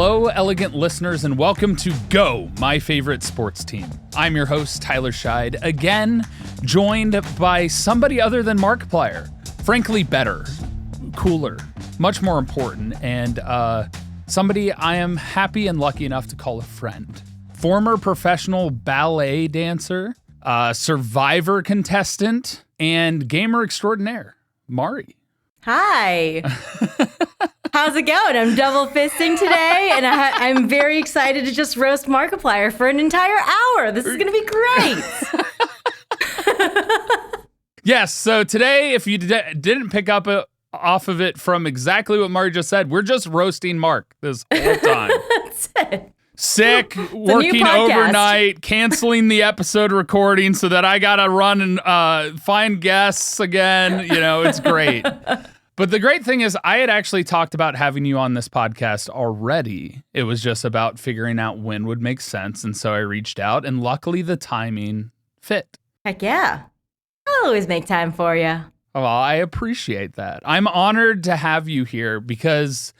Hello, elegant listeners, and welcome to Go, my favorite sports team. I'm your host, Tyler Scheid, again joined by somebody other than Markiplier. Frankly, better, cooler, much more important, and somebody I am happy and lucky enough to call a friend. Former professional ballet dancer, Survivor contestant, and gamer extraordinaire, Mari. Hi. How's it going? I'm double fisting today, and I'm very excited to just roast Markiplier for an entire hour. This is going to be great. Yes, so today, if you didn't pick up off of it from exactly what Mari just said, we're just roasting Mark this whole time. That's it. Sick, working overnight, canceling the episode recording so that I got to run and find guests again. You know, it's great. But the great thing is I had actually talked about having you on this podcast already. It was just about figuring out when would make sense. And so I reached out, and luckily the timing fit. Heck yeah. I'll always make time for you. Well, I appreciate that. I'm honored to have you here because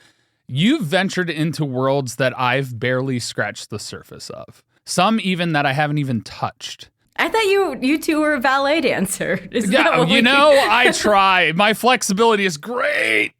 you've ventured into worlds that I've barely scratched the surface of. Some even that I haven't even touched. I thought you two were a ballet dancer. Yeah, you know, I try. My flexibility is great.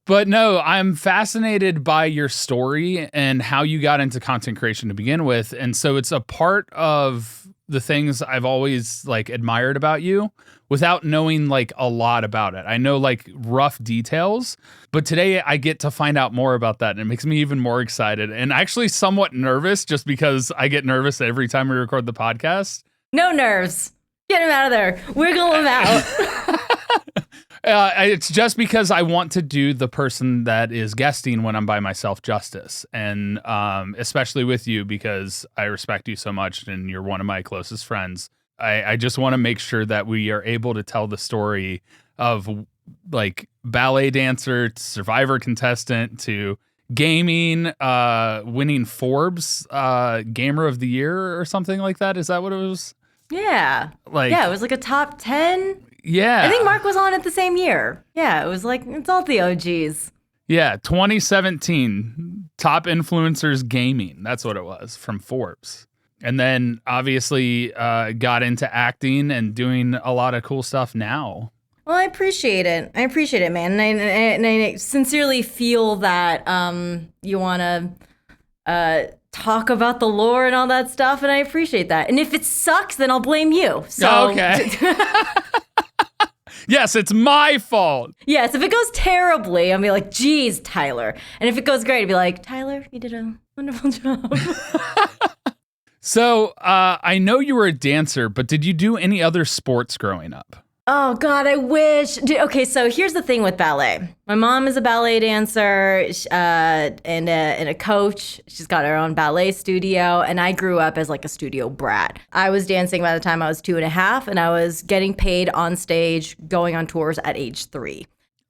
But no, I'm fascinated by your story and how you got into content creation to begin with. And so it's a part of the things I've always admired about you without knowing a lot about it. I know rough details, but today I get to find out more about that, and it makes me even more excited and actually somewhat nervous, just because I get nervous every time we record the podcast. No nerves. Get him out of there. Wiggle him out. It's just because I want to do the person that is guesting when I'm by myself justice, and especially with you because I respect you so much and you're one of my closest friends. I just want to make sure that we are able to tell the story of ballet dancer to Survivor contestant to gaming, winning Forbes Gamer of the Year or something like that. Is that what it was? Yeah. It was a top 10. Yeah. I think Mark was on it the same year. Yeah, it was it's all the OGs. Yeah, 2017 Top Influencers Gaming. That's what it was from Forbes. And then obviously got into acting and doing a lot of cool stuff now. Well, I appreciate it. Man. And I sincerely feel that you want to talk about the lore and all that stuff, and I appreciate that. And if it sucks, then I'll blame you. So. Okay. Yes, it's my fault. Yes, if it goes terribly, I'll be like, geez, Tyler. And if it goes great, I'll be like, Tyler, you did a wonderful job. So I know you were a dancer, but did you do any other sports growing up? Oh, God, I wish. Okay, so here's the thing with ballet. My mom is a ballet dancer and a coach. She's got her own ballet studio, and I grew up as a studio brat. I was dancing by the time I was 2.5, and I was getting paid on stage, going on tours at age 3.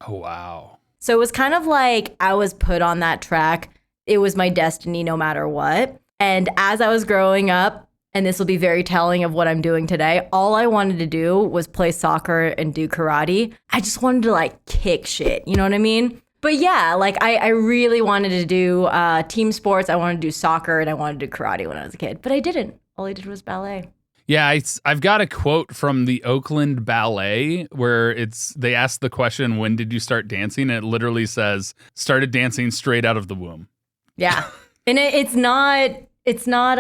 Oh, wow. So it was kind of like I was put on that track. It was my destiny no matter what. And as I was growing up, and this will be very telling of what I'm doing today, all I wanted to do was play soccer and do karate. I just wanted to kick shit, you know what I mean? But yeah, I really wanted to do team sports. I wanted to do soccer and I wanted to do karate when I was a kid, but I didn't. All I did was ballet. Yeah, I've got a quote from the Oakland Ballet where they asked the question, when did you start dancing? And it literally says, started dancing straight out of the womb. Yeah, and it's not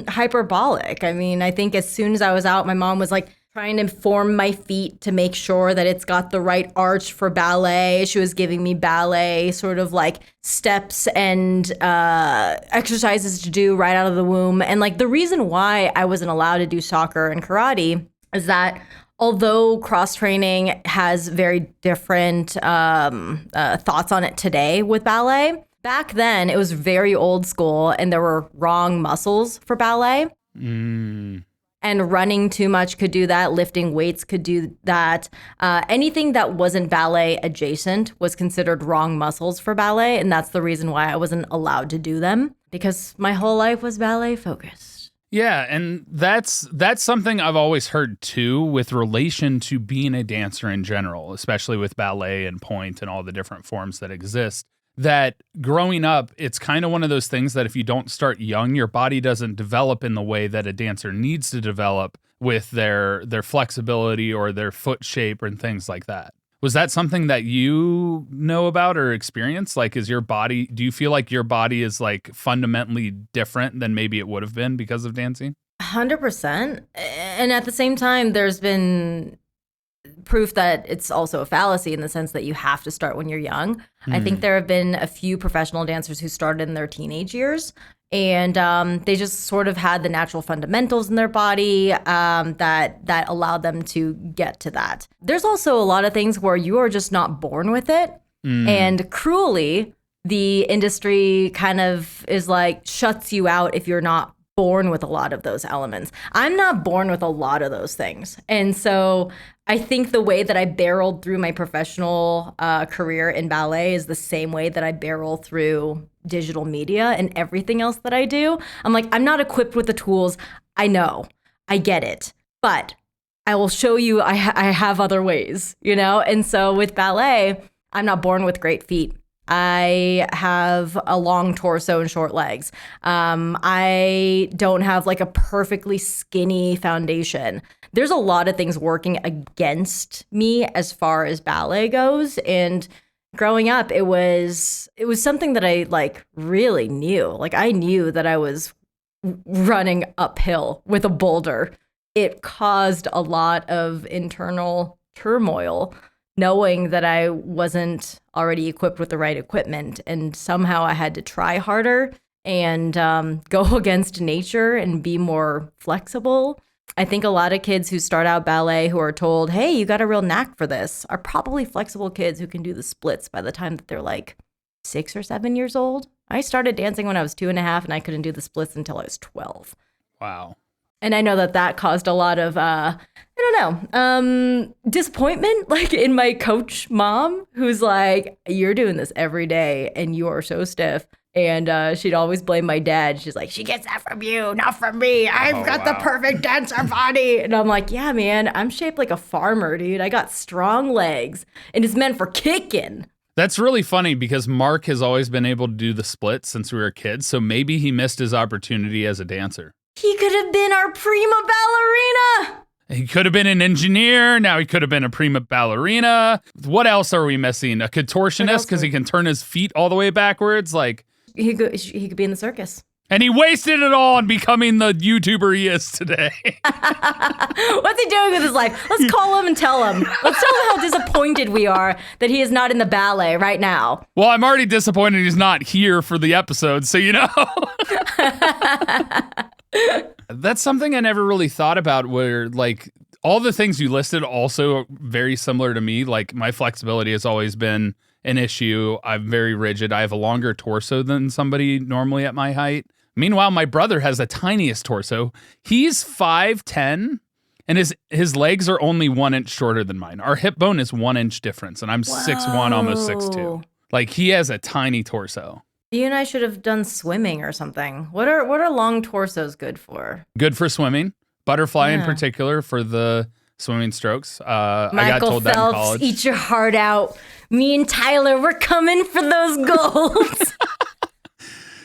hyperbolic. I mean, I think as soon as I was out, my mom was trying to form my feet to make sure that it's got the right arch for ballet. She was giving me ballet sort of steps and exercises to do right out of the womb. And the reason why I wasn't allowed to do soccer and karate is that although cross training has very different thoughts on it today with ballet, back then, it was very old school, and there were wrong muscles for ballet. And running too much could do that. Lifting weights could do that. Anything that wasn't ballet adjacent was considered wrong muscles for ballet, and that's the reason why I wasn't allowed to do them, because my whole life was ballet focused. Yeah, and that's something I've always heard too with relation to being a dancer in general, especially with ballet and pointe and all the different forms that exist. that growing up, it's kind of one of those things that if you don't start young, your body doesn't develop in the way that a dancer needs to develop with their flexibility or their foot shape and things like that. Was that something that you know about or experienced? Like, do you feel like your body is like fundamentally different than maybe it would have been because of dancing? 100%. And at the same time, there's been proof that it's also a fallacy in the sense that you have to start when you're young. I think there have been a few professional dancers who started in their teenage years, and they just sort of had the natural fundamentals in their body that allowed them to get to that. There's also a lot of things where you are just not born with it, and cruelly, the industry kind of is like shuts you out if you're not born with a lot of those elements. I'm not born with a lot of those things. And so I think the way that I barreled through my professional career in ballet is the same way that I barrel through digital media and everything else that I do. I'm like, I'm not equipped with the tools. I know, I get it, but I will show you I have other ways, you know? And so with ballet, I'm not born with great feet. I have a long torso and short legs. I don't have like a perfectly skinny foundation. There's a lot of things working against me as far as ballet goes. And growing up, it was something that I like really knew. Like I knew that I was running uphill with a boulder. It caused a lot of internal turmoil, knowing that I wasn't already equipped with the right equipment, and somehow I had to try harder and go against nature and be more flexible. I think a lot of kids who start out ballet who are told, hey, you got a real knack for this, are probably flexible kids who can do the splits by the time that they're like 6 or 7 years old. I started dancing when I was 2.5, and I couldn't do the splits until I was 12. Wow. And I know that caused a lot of, disappointment, like in my coach mom, who's like, you're doing this every day and you are so stiff. And she'd always blame my dad. She's like, she gets that from you, not from me. I've got the perfect dancer body. And I'm like, yeah, man, I'm shaped like a farmer, dude. I got strong legs and it's meant for kicking. That's really funny because Mark has always been able to do the splits since we were kids. So maybe he missed his opportunity as a dancer. He could have been our prima ballerina. He could have been an engineer. Now he could have been a prima ballerina. What else are we missing? A contortionist because he can turn his feet all the way backwards. Like he could be in the circus. And he wasted it all on becoming the YouTuber he is today. What's he doing with his life? Let's call him and tell him. Let's tell him how disappointed we are that he is not in the ballet right now. Well, I'm already disappointed he's not here for the episode, so you know. That's something I never really thought about, where like all the things you listed also very similar to me. Like my flexibility has always been an issue. I'm very rigid. I have a longer torso than somebody normally at my height. Meanwhile, my brother has the tiniest torso. He's 5'10", and his legs are only 1 inch shorter than mine. Our hip bone is 1 inch difference, and I'm 6'1", almost 6'2". Like he has a tiny torso. You and I should have done swimming or something. What are long torsos good for? Good for swimming. Butterfly in particular for the swimming strokes. I got told Phelps, that in college. Eat your heart out. Me and Tyler, we're coming for those golds.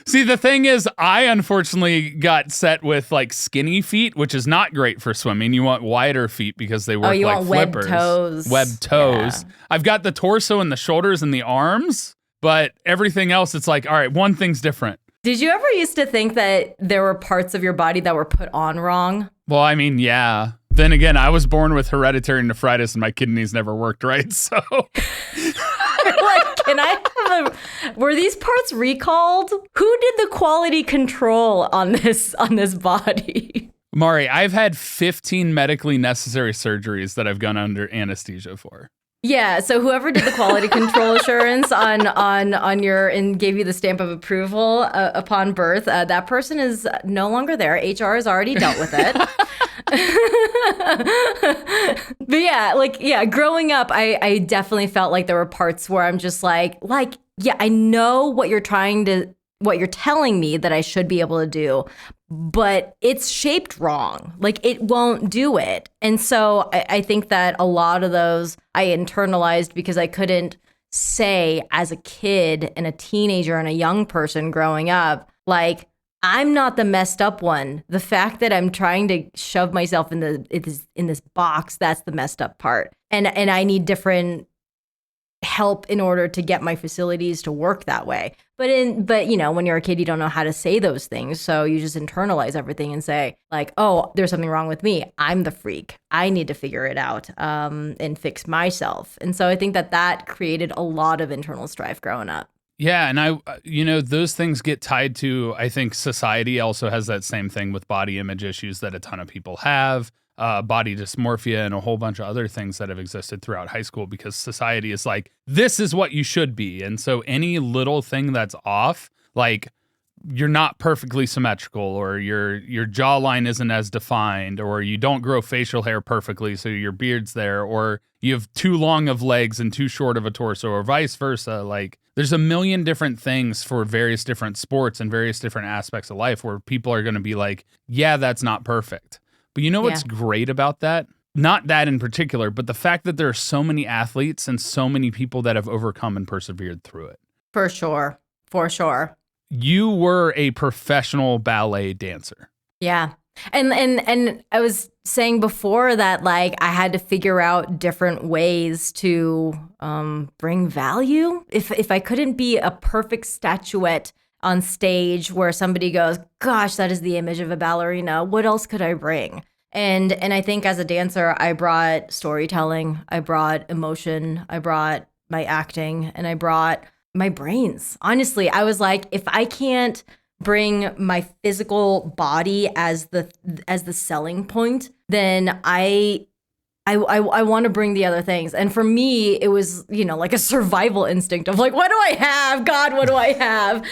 See, the thing is, I unfortunately got set with like skinny feet, which is not great for swimming. You want wider feet because they work like flippers. Webbed toes. Yeah. I've got the torso and the shoulders and the arms, but everything else, it's like, all right, one thing's different. Did you ever used to think that there were parts of your body that were put on wrong? Well, I mean, yeah. Then again, I was born with hereditary nephritis and my kidneys never worked right, so... Like, were these parts recalled? Who did the quality control on this body? Mari, I've had 15 medically necessary surgeries that I've gone under anesthesia for. Yeah, so whoever did the quality control assurance on your and gave you the stamp of approval upon birth, that person is no longer there. HR has already dealt with it. But yeah, growing up, I definitely felt like there were parts where I'm just like, yeah, I know what you're telling me that I should be able to do, but it's shaped wrong. Like it won't do it. And so I think that a lot of those I internalized because I couldn't say as a kid and a teenager and a young person growing up, like, I'm not the messed up one. The fact that I'm trying to shove myself in this box, that's the messed up part. And I need different help in order to get my facilities to work that way. But you know, when you're a kid, you don't know how to say those things. So you just internalize everything and say like, oh, there's something wrong with me. I'm the freak. I need to figure it out and fix myself. And so I think that created a lot of internal strife growing up. Yeah, and you know, those things get tied to, I think society also has that same thing with body image issues that a ton of people have. Body dysmorphia and a whole bunch of other things that have existed throughout high school because society is like, this is what you should be. And so any little thing that's off, like you're not perfectly symmetrical or your jawline isn't as defined or you don't grow facial hair perfectly so your beard's there or you have too long of legs and too short of a torso or vice versa. Like there's a million different things for various different sports and various different aspects of life where people are going to be like, yeah, that's not perfect. But you know what's great about that? Not that in particular, but the fact that there are so many athletes and so many people that have overcome and persevered through it. For sure. For sure. You were a professional ballet dancer. Yeah. And I was saying before that, like, I had to figure out different ways to bring value. If I couldn't be a perfect statuette on stage where somebody goes, gosh, that is the image of a ballerina, what else could I bring? And I think as a dancer, I brought storytelling, I brought emotion, I brought my acting, and I brought my brains. Honestly, I was like, if I can't bring my physical body as the selling point, then I want to bring the other things. And for me, it was, you know, like a survival instinct of like, what do I have? God, what do I have?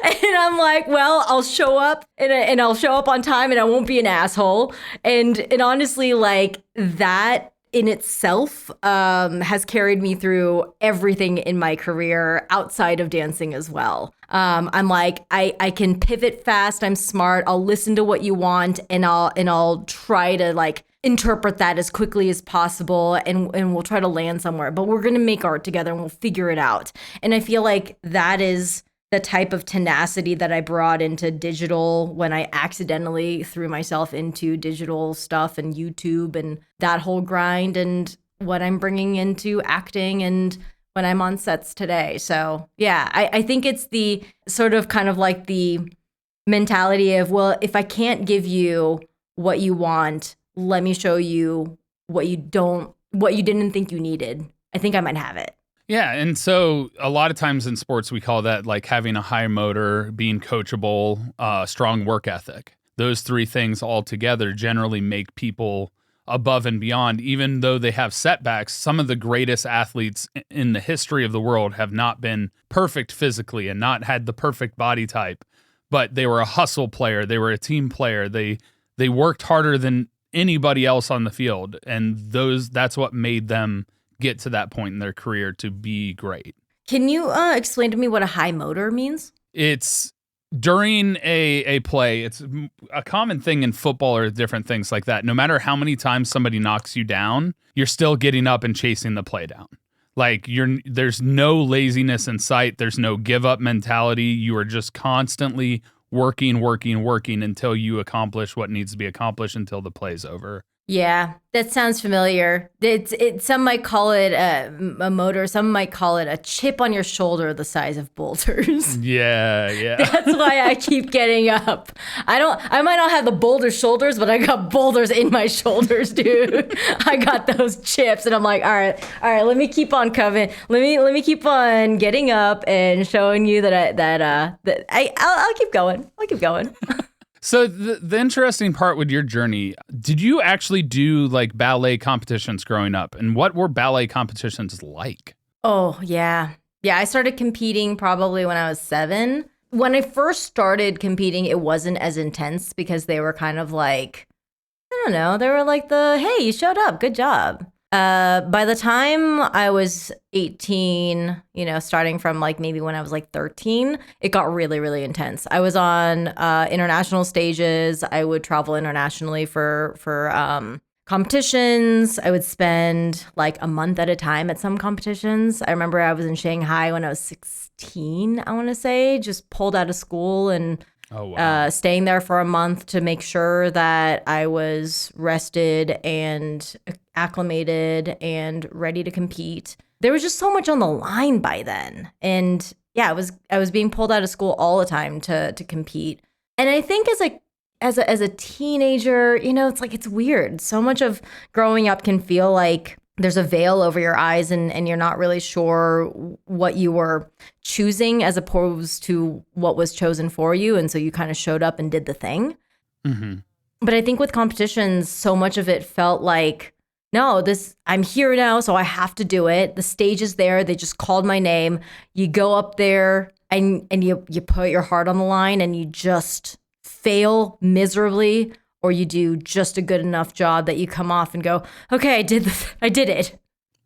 And I'm like, well, I'll show up and I'll show up on time and I won't be an asshole. And honestly, like that in itself has carried me through everything in my career outside of dancing as well. I'm like, I can pivot fast. I'm smart. I'll listen to what you want and I'll try to like interpret that as quickly as possible and we'll try to land somewhere. But we're going to make art together and we'll figure it out. And I feel like that is the type of tenacity that I brought into digital when I accidentally threw myself into digital stuff and YouTube and that whole grind, and what I'm bringing into acting and when I'm on sets today. So yeah, I think it's the sort of kind of like the mentality of, well, if I can't give you what you want, let me show you what you didn't think you needed. I think I might have it. Yeah, and so a lot of times in sports, we call that like having a high motor, being coachable, strong work ethic. Those three things all together generally make people above and beyond, even though they have setbacks. Some of the greatest athletes in the history of the world have not been perfect physically and not had the perfect body type, but they were a hustle player. They were a team player. They worked harder than anybody else on the field, and that's what made them get to that point in their career to be great. Can you explain to me what a high motor means? It's during a play. It's a common thing in football or different things like that. No matter how many times somebody knocks you down, you're still getting up and chasing the play down. Like there's no laziness in sight. There's no give up mentality. You are just constantly working until you accomplish what needs to be accomplished until the play's over. Yeah, that sounds familiar. Some might call it a motor. Some might call it a chip on your shoulder the size of boulders. Yeah. That's why I keep getting up. I might not have the boulder shoulders, but I got boulders in my shoulders, dude. I got those chips, and I'm like, all right. Let me keep on coming. Let me keep on getting up and showing you that I'll keep going. I'll keep going. So the interesting part with your journey, did you actually do like ballet competitions growing up? And what were ballet competitions like? Oh, yeah. Yeah, I started competing probably when I was 7. When I first started competing, it wasn't as intense because they were kind of like, I don't know, they were like hey, you showed up, good job. By the time I was 18, you know, starting from like maybe when I was like 13, it got really, really intense. I was on international stages. I would travel internationally for competitions. I would spend like a month at a time at some competitions. I remember I was in Shanghai when I was 16, I want to say, just pulled out of school and staying there for a month to make sure that I was rested and acclimated and ready to compete. There was just so much on the line by then. And yeah, I was being pulled out of school all the time to compete. And I think as a teenager, it's weird. So much of growing up can feel like there's a veil over your eyes and you're not really sure what you were choosing as opposed to what was chosen for you. And so you kind of showed up and did the thing. Mm-hmm. But I think with competitions, so much of it felt like, no, I'm here now, so I have to do it. The stage is there. They just called my name. You go up there and you put your heart on the line and you just fail miserably, or you do just a good enough job that you come off and go, okay, I did it.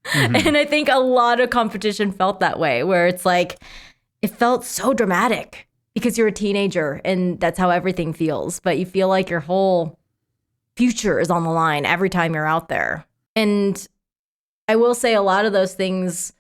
Mm-hmm. And I think a lot of competition felt that way, where it's like, it felt so dramatic because you're a teenager and that's how everything feels. But you feel like your whole future is on the line every time you're out there. And I will say a lot of those things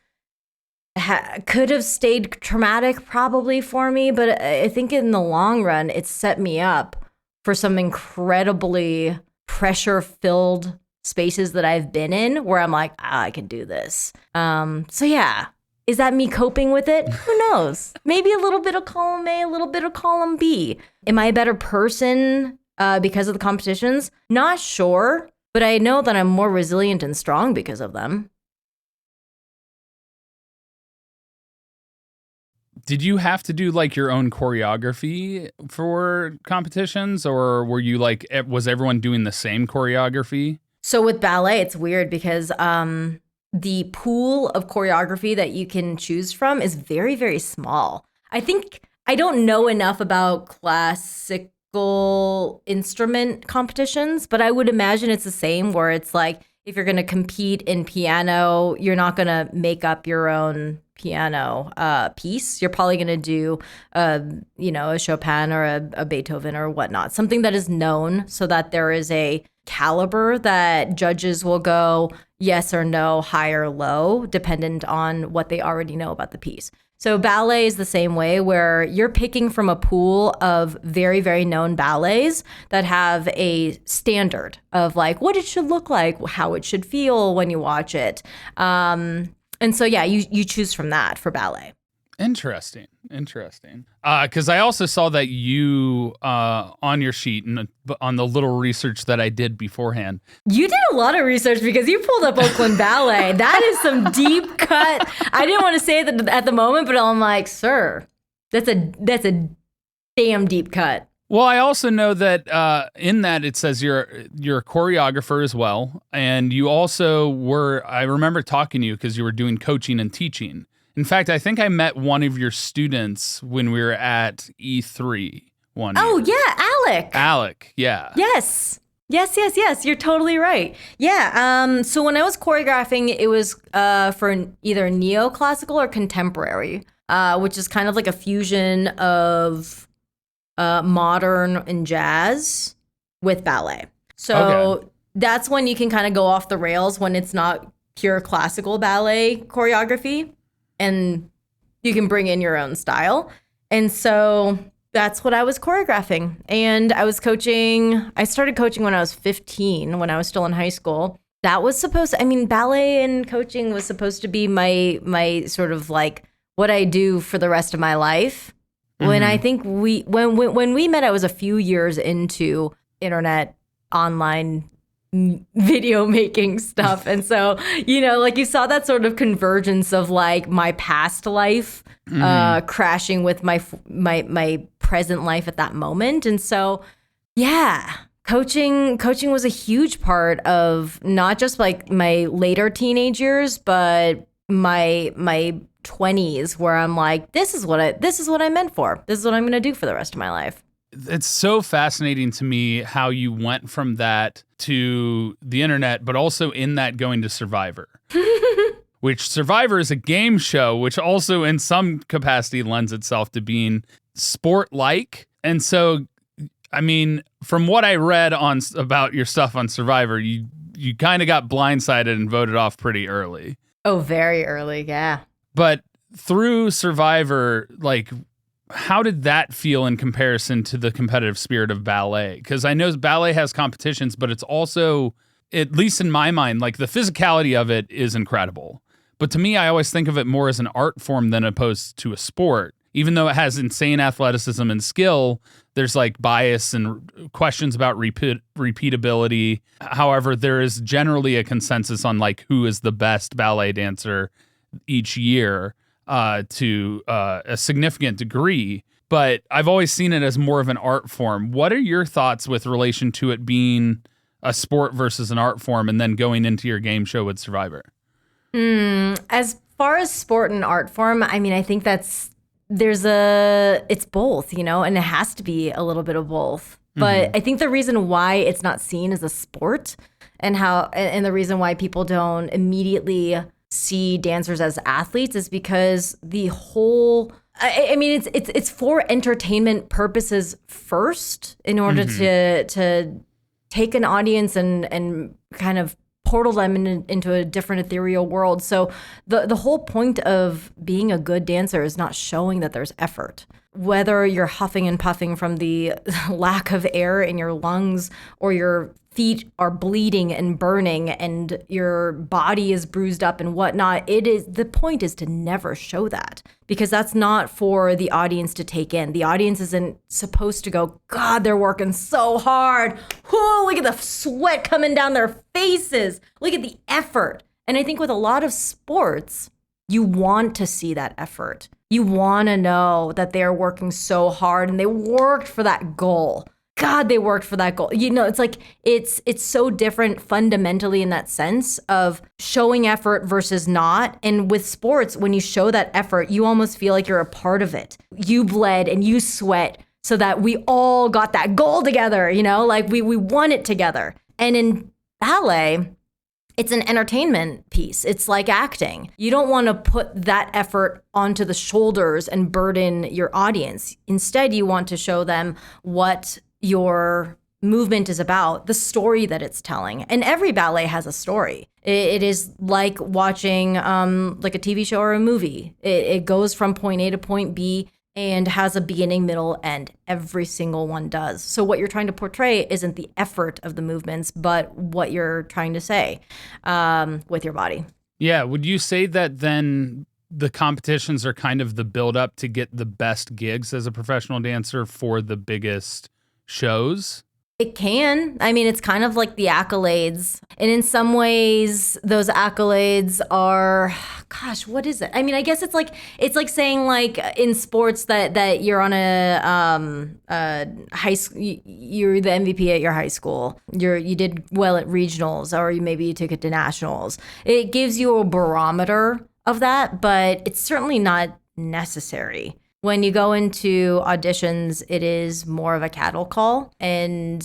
could have stayed traumatic probably for me, but I think in the long run, it set me up for some incredibly pressure-filled spaces that I've been in where I'm like, I can do this. So yeah, is that me coping with it? Who knows? Maybe a little bit of column A, a little bit of column B. Am I a better person because of the competitions? Not sure, but I know that I'm more resilient and strong because of them. Did you have to do like your own choreography for competitions, or were you like, was everyone doing the same choreography? So with ballet, it's weird because the pool of choreography that you can choose from is very, very small. I think I don't know enough about classical instrument competitions, but I would imagine it's the same, where it's like, if you're going to compete in piano, you're not going to make up your own piano piece. You're probably going to do, a Chopin or a Beethoven or whatnot, something that is known so that there is a caliber that judges will go yes or no, high or low, dependent on what they already know about the piece. So ballet is the same way, where you're picking from a pool of very, very known ballets that have a standard of like what it should look like, how it should feel when you watch it. And so, yeah, you choose from that for ballet. Interesting. Because I also saw that you, on your sheet and on the little research that I did beforehand. You did a lot of research because you pulled up Oakland Ballet. That is some deep cut. I didn't want to say it at the moment, but I'm like, sir, that's a damn deep cut. Well, I also know that in that it says you're a choreographer as well. And you also I remember talking to you because you were doing coaching and teaching. In fact, I think I met one of your students when we were at E3 one year. Oh, yeah, Alec, yeah. Yes. You're totally right. Yeah. So when I was choreographing, it was for either neoclassical or contemporary, which is kind of like a fusion of modern and jazz with ballet. So That's when you can kind of go off the rails, when it's not pure classical ballet choreography. And you can bring in your own style. And so that's what I was choreographing. And I started coaching when I was 15, when I was still in high school. That was ballet and coaching was supposed to be my sort of like what I do for the rest of my life. Mm-hmm. When I think when we met, I was a few years into internet, online video making stuff. And so, like you saw that sort of convergence of like my past life crashing with my present life at that moment. And so, yeah, coaching was a huge part of not just like my later teenage years, but my 20s, where I'm like, this is what I meant for. This is what I'm going to do for the rest of my life. It's so fascinating to me how you went from that to the internet, but also in that going to Survivor. Which Survivor is a game show, which also in some capacity lends itself to being sport-like. And so, I mean, from what I read about your stuff on Survivor, you kind of got blindsided and voted off pretty early. Oh, very early, yeah. But through Survivor, like, how did that feel in comparison to the competitive spirit of ballet? Because I know ballet has competitions, but it's also, at least in my mind, like the physicality of it is incredible. But to me, I always think of it more as an art form than opposed to a sport. Even though it has insane athleticism and skill, there's like bias and questions about repeatability. However, there is generally a consensus on like who is the best ballet dancer each year to a significant degree. But I've always seen it as more of an art form. What are your thoughts with relation to it being a sport versus an art form and then going into your game show with Survivor? As far as sport and art form, I mean, I think it's both, and it has to be a little bit of both. But I think the reason why it's not seen as a sport and the reason why people don't immediately see dancers as athletes is because the whole, I mean, it's for entertainment purposes first in order to take an audience and kind of portal them into a different ethereal world. So the whole point of being a good dancer is not showing that there's effort. Whether you're huffing and puffing from the lack of air in your lungs or your feet are bleeding and burning and your body is bruised up and whatnot, the point is to never show that, because that's not for the audience to take in. The audience isn't supposed to go, God, they're working so hard. Whoo, look at the sweat coming down their faces. Look at the effort. And I think with a lot of sports, you want to see that effort. You want to know that they're working so hard and they worked for that goal. God, they worked for that goal. It's like, it's so different fundamentally in that sense of showing effort versus not. And with sports, when you show that effort, you almost feel like you're a part of it. You bled and you sweat so that we all got that goal together, like we won it together. And in ballet, it's an entertainment piece. It's like acting. You don't want to put that effort onto the shoulders and burden your audience. Instead, you want to show them what your movement is about, the story that it's telling. And every ballet has a story. It is like watching like a TV show or a movie. It goes from point A to point B and has a beginning, middle, end. Every single one does. So what you're trying to portray isn't the effort of the movements, but what you're trying to say with your body. Yeah. Would you say that then the competitions are kind of the build-up to get the best gigs as a professional dancer for the biggest shows? It can. I mean, it's kind of like the accolades. And in some ways, those accolades are, gosh, what is it? I mean, I guess it's like saying like in sports that you're on a high school, you're the MVP at your high school. You did well at regionals, or maybe you took it to nationals. It gives you a barometer of that, but it's certainly not necessary. When you go into auditions, it is more of a cattle call. And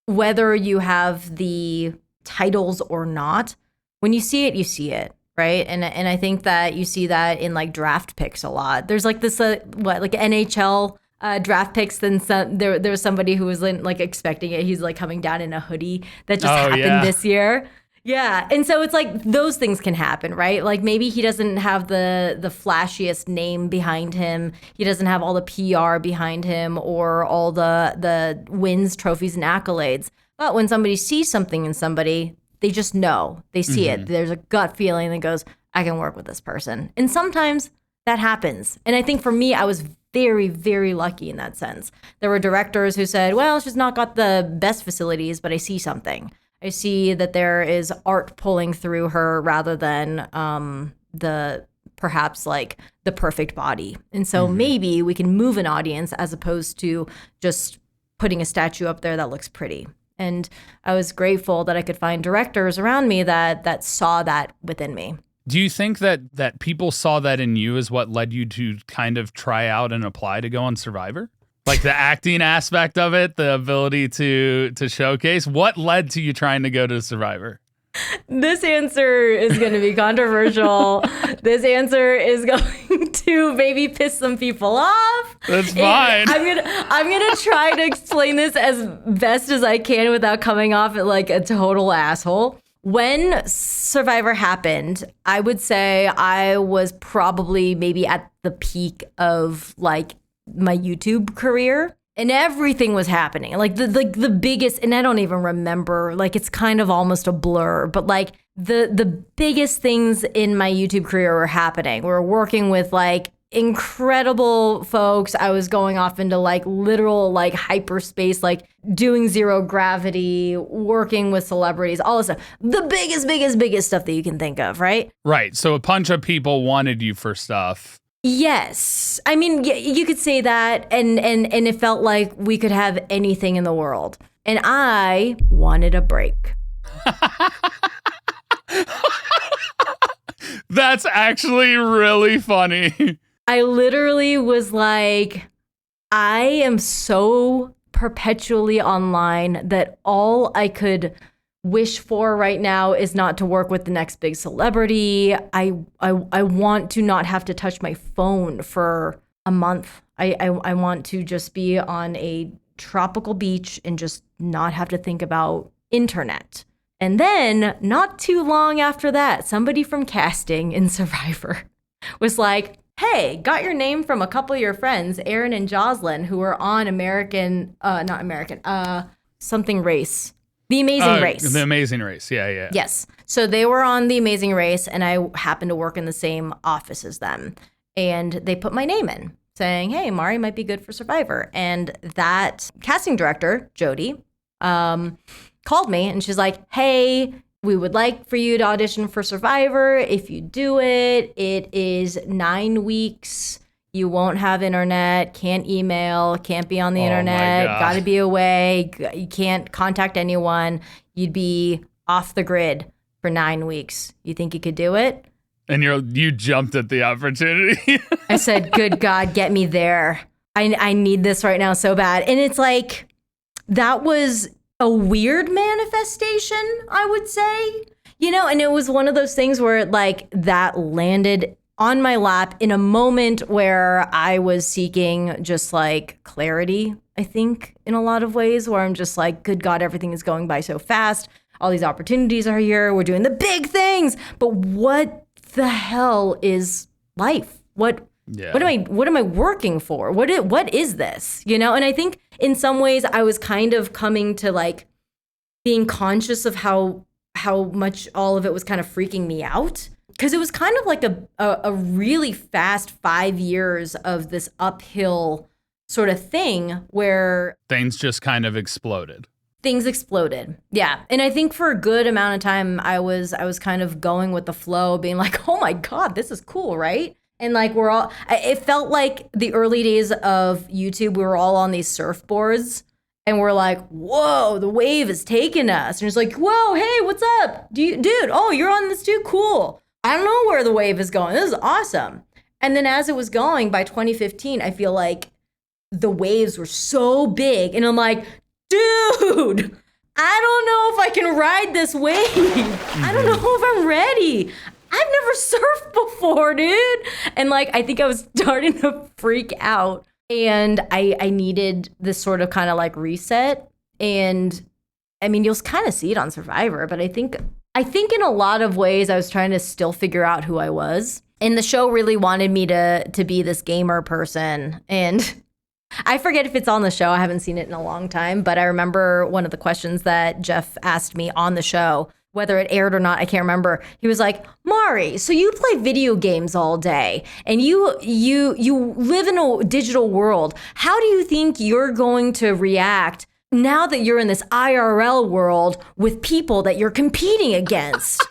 whether you have the titles or not, when you see it, you see it, right? And I think that you see that in like draft picks a lot. There's like this, like NHL draft picks, then there's somebody who was like expecting it. He's like coming down in a hoodie that just happened this year. Yeah. And so it's like those things can happen, right? Like maybe he doesn't have the flashiest name behind him. He doesn't have all the PR behind him or all the wins, trophies, and accolades. But when somebody sees something in somebody, they just know. They see it. There's a gut feeling that goes, I can work with this person. And sometimes that happens. And I think for me, I was very, very lucky in that sense. There were directors who said, well, she's not got the best facilities, but I see something. I see that there is art pulling through her rather than perhaps like the perfect body. And so maybe we can move an audience as opposed to just putting a statue up there that looks pretty. And I was grateful that I could find directors around me that saw that within me. Do you think that people saw that in you is what led you to kind of try out and apply to go on Survivor? Like the acting aspect of it, the ability to showcase. What led to you trying to go to Survivor? This answer is going to be controversial. This answer is going to maybe piss some people off. That's fine. I'm gonna try to explain this as best as I can without coming off like a total asshole. When Survivor happened, I would say I was probably maybe at the peak of like my YouTube career. And everything was happening. Like the biggest, and I don't even remember, like it's kind of almost a blur, but like the biggest things in my YouTube career were happening. We were working with like incredible folks. I was going off into like literal like hyperspace, like doing zero gravity, working with celebrities, all this stuff. The biggest stuff that you can think of, right? Right. So a bunch of people wanted you for stuff. Yes. I mean, you could say that, and it felt like we could have anything in the world. And I wanted a break. That's actually really funny. I literally was like, I am so perpetually online that all I could wish for right now is not to work with the next big celebrity. I want to not have to touch my phone for a month. I want to just be on a tropical beach and just not have to think about internet. And then not too long after that, somebody from casting in Survivor was like, hey, got your name from a couple of your friends, Aaron and Jocelyn, who were on something race. The Amazing Race. The Amazing Race. Yeah. Yes. So they were on The Amazing Race, and I happened to work in the same office as them. And they put my name in, saying, hey, Mari might be good for Survivor. And that casting director, Jody, called me, and she's like, hey, we would like for you to audition for Survivor. If you do it, it is 9 weeks. You won't have internet, can't email, can't be on the internet, got to be away, you can't contact anyone. You'd be off the grid for 9 weeks. You think you could do it? And you jumped at the opportunity. I said, good God, get me there. I need this right now so bad. And it's like, that was a weird manifestation, I would say. You know, and it was one of those things where like that landed on my lap in a moment where I was seeking just like clarity, I think, in a lot of ways, where I'm just like, good God, everything is going by so fast. All these opportunities are here. We're doing the big things. But what the hell is life? What am I working for? What is this? You know? And I think in some ways I was kind of coming to like being conscious of how much all of it was kind of freaking me out. Because it was kind of like a really fast 5 years of this uphill sort of thing where things just kind of exploded. Things exploded. Yeah. And I think for a good amount of time, I was kind of going with the flow, being like, oh my God, this is cool, right? And like it felt like the early days of YouTube, we were all on these surfboards and we're like, whoa, the wave is taking us. And it's like, whoa, hey, what's up? Dude, oh, you're on this too? Cool. I don't know where the wave is going. This is awesome. And then as it was going by 2015, I feel like the waves were so big. And I'm like, dude, I don't know if I can ride this wave. I don't know if I'm ready. I've never surfed before, dude. And like, I think I was starting to freak out. And I needed this sort of kind of like reset. And I mean, you'll kind of see it on Survivor, but I think in a lot of ways I was trying to still figure out who I was. And the show really wanted me to be this gamer person. And I forget if it's on the show. I haven't seen it in a long time. But I remember one of the questions that Jeff asked me on the show, whether it aired or not, I can't remember. He was like, Mari, so you play video games all day and you live in a digital world. How do you think you're going to react now that you're in this IRL world with people that you're competing against?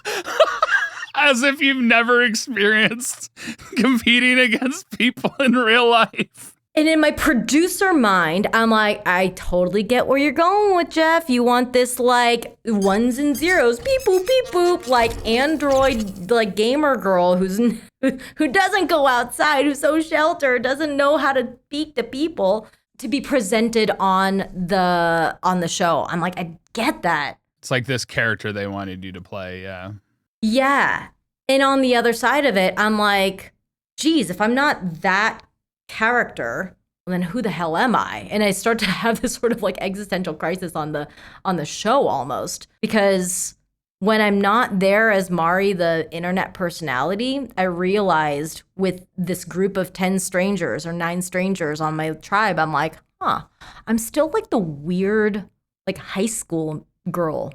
As if you've never experienced competing against people in real life. And in my producer mind, I'm like, I totally get where you're going with, Jeff. You want this like ones and zeros, beep boop, beep boop, like Android, like gamer girl who doesn't go outside, who's so sheltered, doesn't know how to speak to people, to be presented on the show. I'm like, I get that. It's like this character they wanted you to play, yeah. Yeah. And on the other side of it, I'm like, geez, if I'm not that character, then who the hell am I? And I start to have this sort of like existential crisis on the show almost, because when I'm not there as Mari, the internet personality, I realized with this group of 10 strangers or 9 strangers on my tribe, I'm like, I'm still like the weird, like high school girl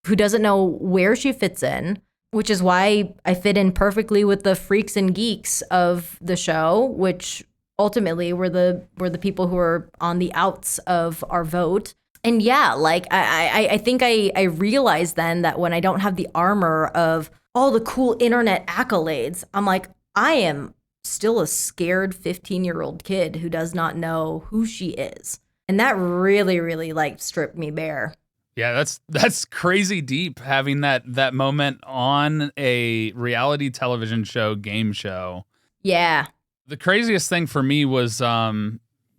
who doesn't know where she fits in, which is why I fit in perfectly with the freaks and geeks of the show, which ultimately were the people who are on the outs of our vote. And yeah, like I think I realized then that when I don't have the armor of all the cool internet accolades, I'm like, I am still a scared 15-year-old kid who does not know who she is. And that really, really like stripped me bare. Yeah, that's crazy deep, having that moment on a reality television show, game show. Yeah. The craziest thing for me was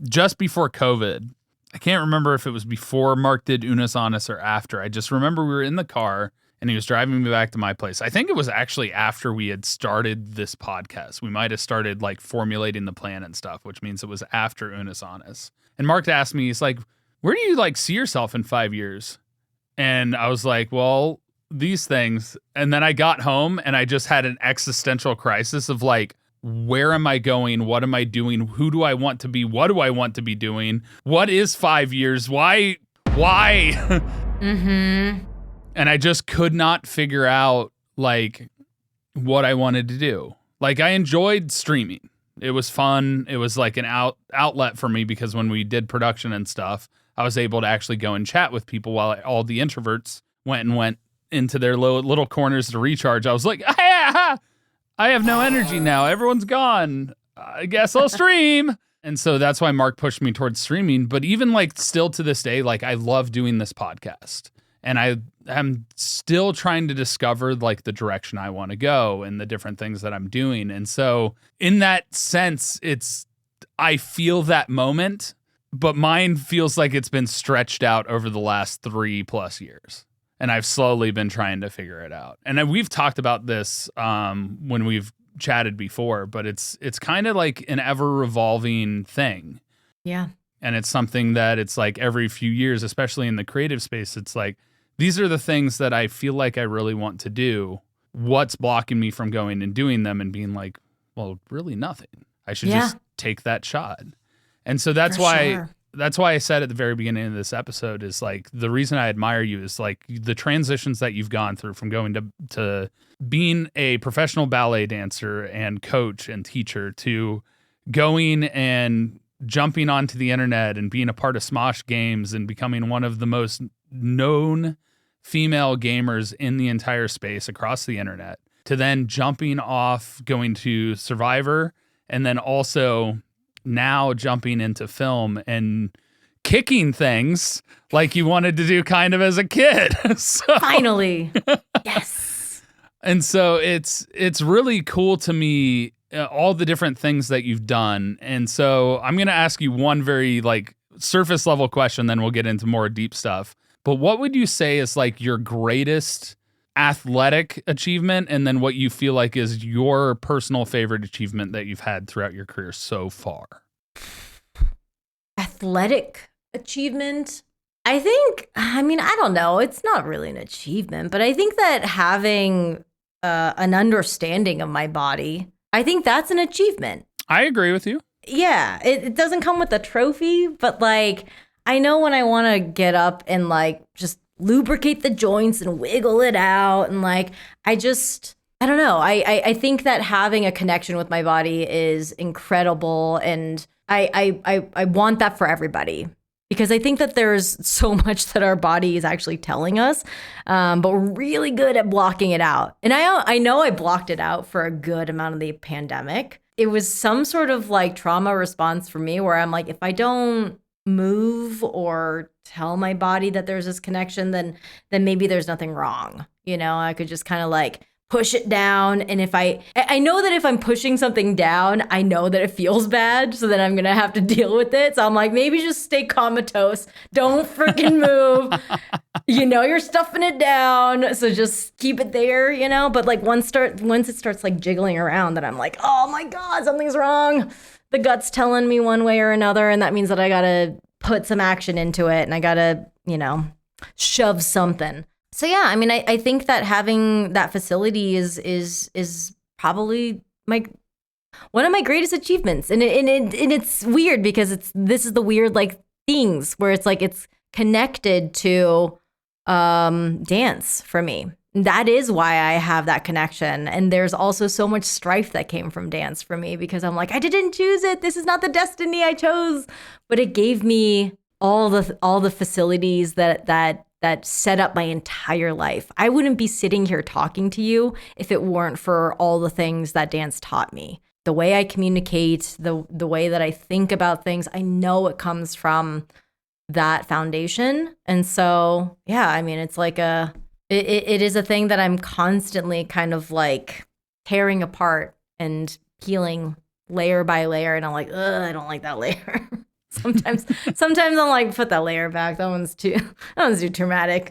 just before COVID. I can't remember if it was before Mark did Unis Honest or after. I just remember we were in the car and he was driving me back to my place. I think it was actually after we had started this podcast. We might have started like formulating the plan and stuff, which means it was after Unis Honest. And Mark asked me, he's like, where do you like see yourself in 5 years? And I was like, well, these things. And then I got home and I just had an existential crisis of like, where am I going? What am I doing? Who do I want to be? What do I want to be doing? What is 5 years? Why? Mm-hmm. And I just could not figure out like what I wanted to do. Like I enjoyed streaming. It was fun. It was like an outlet for me because when we did production and stuff, I was able to actually go and chat with people while all the introverts went into their little corners to recharge. I was like, I have no energy now. Everyone's gone. I guess I'll stream. And so that's why Mark pushed me towards streaming. But even like still to this day, like I love doing this podcast. And I am still trying to discover like the direction I want to go and the different things that I'm doing. And so in that sense, I feel that moment, but mine feels like it's been stretched out over the last 3+ years. And I've slowly been trying to figure it out. And we've talked about this when we've chatted before, but it's kind of like an ever revolving thing. Yeah. And it's something that it's like every few years, especially in the creative space, it's like, these are the things that I feel like I really want to do. What's blocking me from going and doing them and being like, well, really nothing. I should just take that shot. And so that's why I said at the very beginning of this episode is like, the reason I admire you is like the transitions that you've gone through from going to being a professional ballet dancer and coach and teacher to going and jumping onto the internet and being a part of Smosh games and becoming one of the most known female gamers in the entire space across the internet, to then jumping off, going to Survivor, and then also now jumping into film and kicking things like you wanted to do kind of as a kid. Finally. Yes. And so it's really cool to me, all the different things that you've done. And so I'm going to ask you one very like surface level question, then we'll get into more deep stuff. But what would you say is like your greatest athletic achievement, and then what you feel like is your personal favorite achievement that you've had throughout your career so far? Athletic achievement? I don't know. It's not really an achievement, but I think that having an understanding of my body, I think that's an achievement. I agree with you. Yeah, it doesn't come with a trophy, but like, I know when I want to get up and like just lubricate the joints and wiggle it out. And like, I don't know. I think that having a connection with my body is incredible. And I want that for everybody, because I think that there's so much that our body is actually telling us, but we're really good at blocking it out. And I know I blocked it out for a good amount of the pandemic. It was some sort of like trauma response for me where I'm like, if I don't move or tell my body that there's this connection, then maybe there's nothing wrong. You know, I could just kind of like push it down. And if I know that if I'm pushing something down, I know that it feels bad. So then I'm going to have to deal with it. So I'm like, maybe just stay comatose. Don't freaking move. You're stuffing it down. So just keep it there, But like once it starts like jiggling around, then I'm like, oh my God, something's wrong. The gut's telling me one way or another. And that means that I got to put some action into it. And I got to, shove something. So yeah, I mean, I think that having that facility is probably one of my greatest achievements, and it's weird because this is the weird like things where it's like it's connected to dance for me. That is why I have that connection, and there's also so much strife that came from dance for me because I'm like, I didn't choose it. This is not the destiny I chose, but it gave me all the facilities that set up my entire life. I wouldn't be sitting here talking to you if it weren't for all the things that dance taught me. The way I communicate, the way that I think about things, I know it comes from that foundation. And so, yeah, I mean, it's like it is a thing that I'm constantly kind of like tearing apart and peeling layer by layer. And I'm like, ugh, I don't like that layer. Sometimes I'm like, put that layer back. That one's too traumatic.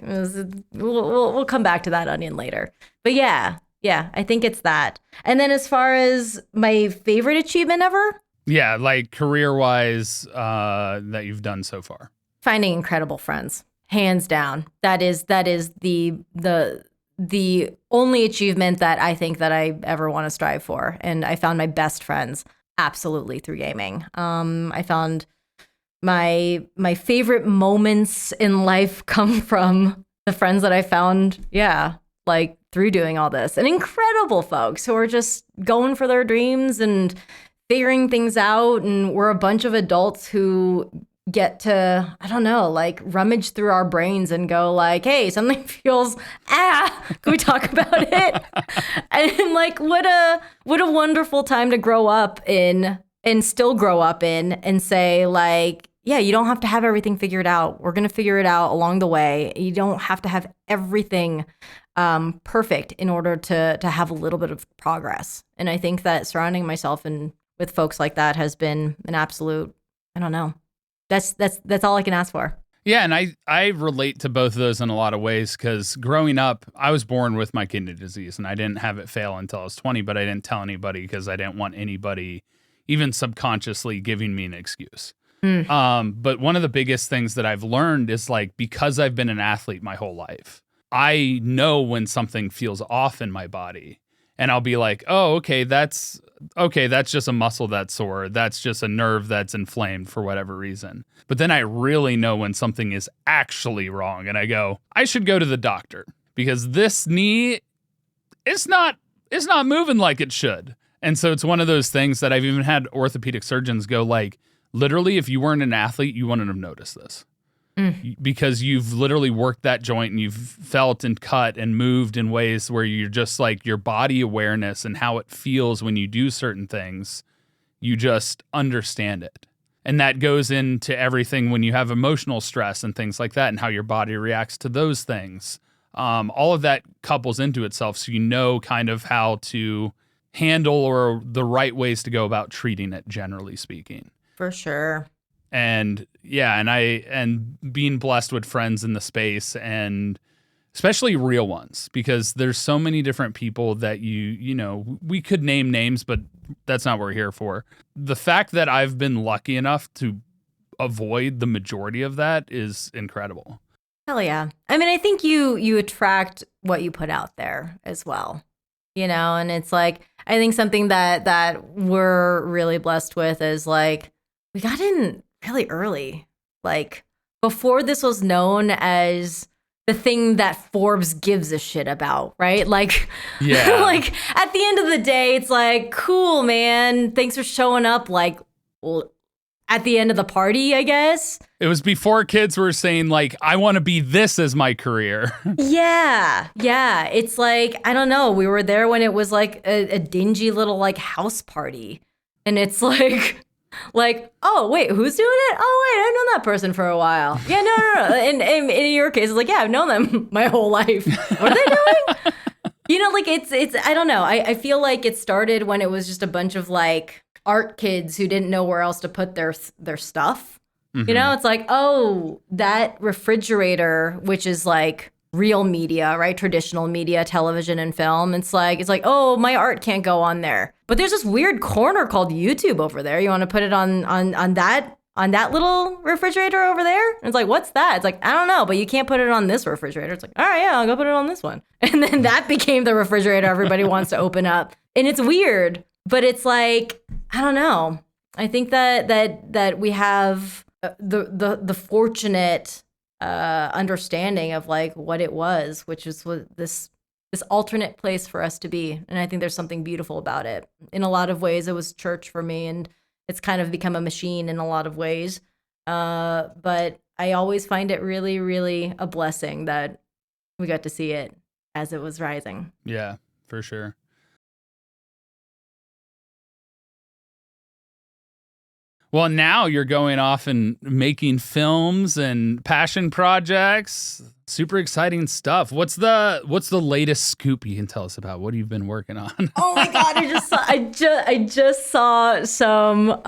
We'll come back to that onion later. But yeah, I think it's that. And then as far as my favorite achievement ever, yeah, like career-wise, that you've done so far, finding incredible friends, hands down. That is the only achievement that I think that I ever want to strive for. And I found my best friends absolutely through gaming. I found my favorite moments in life come from the friends that I found, like through doing all this. And incredible folks who are just going for their dreams and figuring things out. And we're a bunch of adults who get to, I don't know, like rummage through our brains and go like, hey, something feels, can we talk about it? And like, what a wonderful time to grow up in and still grow up in and say like, yeah, you don't have to have everything figured out. We're going to figure it out along the way. You don't have to have everything perfect in order to have a little bit of progress. And I think that surrounding myself with folks like that has been an absolute, I don't know. That's all I can ask for. Yeah, and I relate to both of those in a lot of ways because growing up, I was born with my kidney disease and I didn't have it fail until I was 20, but I didn't tell anybody because I didn't want anybody even subconsciously giving me an excuse. But one of the biggest things that I've learned is like, because I've been an athlete my whole life, I know when something feels off in my body and I'll be like, oh, okay, that's just a muscle that's sore. That's just a nerve that's inflamed for whatever reason. But then I really know when something is actually wrong and I go, I should go to the doctor because this knee is not moving like it should. And so it's one of those things that I've even had orthopedic surgeons go like, literally, if you weren't an athlete, you wouldn't have noticed this because you've literally worked that joint and you've felt and cut and moved in ways where you're just like your body awareness and how it feels when you do certain things, you just understand it. And that goes into everything when you have emotional stress and things like that and how your body reacts to those things. All of that couples into itself so you know kind of how to handle or the right ways to go about treating it, generally speaking. For sure. And yeah, and being blessed with friends in the space and especially real ones, because there's so many different people that we could name names, but that's not what we're here for. The fact that I've been lucky enough to avoid the majority of that is incredible. Hell yeah. I mean, I think you attract what you put out there as well. And it's like, I think something that we're really blessed with is like, we got in really early, like before this was known as the thing that Forbes gives a shit about, right? Like, yeah. Like at the end of the day, it's like, cool, man. Thanks for showing up. Like, well, at the end of the party, I guess. It was before kids were saying like, I want to be this as my career. Yeah. It's like, I don't know. We were there when it was like a dingy little like house party. And it's like, oh, wait, who's doing it? Oh, wait, I've known that person for a while. Yeah, no. And in your case, it's like, yeah, I've known them my whole life. What are they doing? Like it's I don't know. I feel like it started when it was just a bunch of like art kids who didn't know where else to put their stuff. Mm-hmm. It's like, oh, that refrigerator, which is like real media, right? Traditional media, television and film. It's like, oh, my art can't go on there. But there's this weird corner called YouTube over there. You want to put it on that little refrigerator over there? And it's like, what's that? It's like, I don't know, but you can't put it on this refrigerator. It's like, all right, yeah, I'll go put it on this one. And then that became the refrigerator everybody wants to open up. And it's weird, but it's like, I don't know. I think that we have the fortunate understanding of like what it was, which is what this alternate place for us to be. And I think there's something beautiful about it. In a lot of ways, it was church for me, and it's kind of become a machine in a lot of ways. But I always find it really, really a blessing that we got to see it as it was rising. Yeah, for sure. Well, now you're going off and making films and passion projects. Super exciting stuff. What's the latest scoop you can tell us about? What have you been working on? Oh my God, I just saw some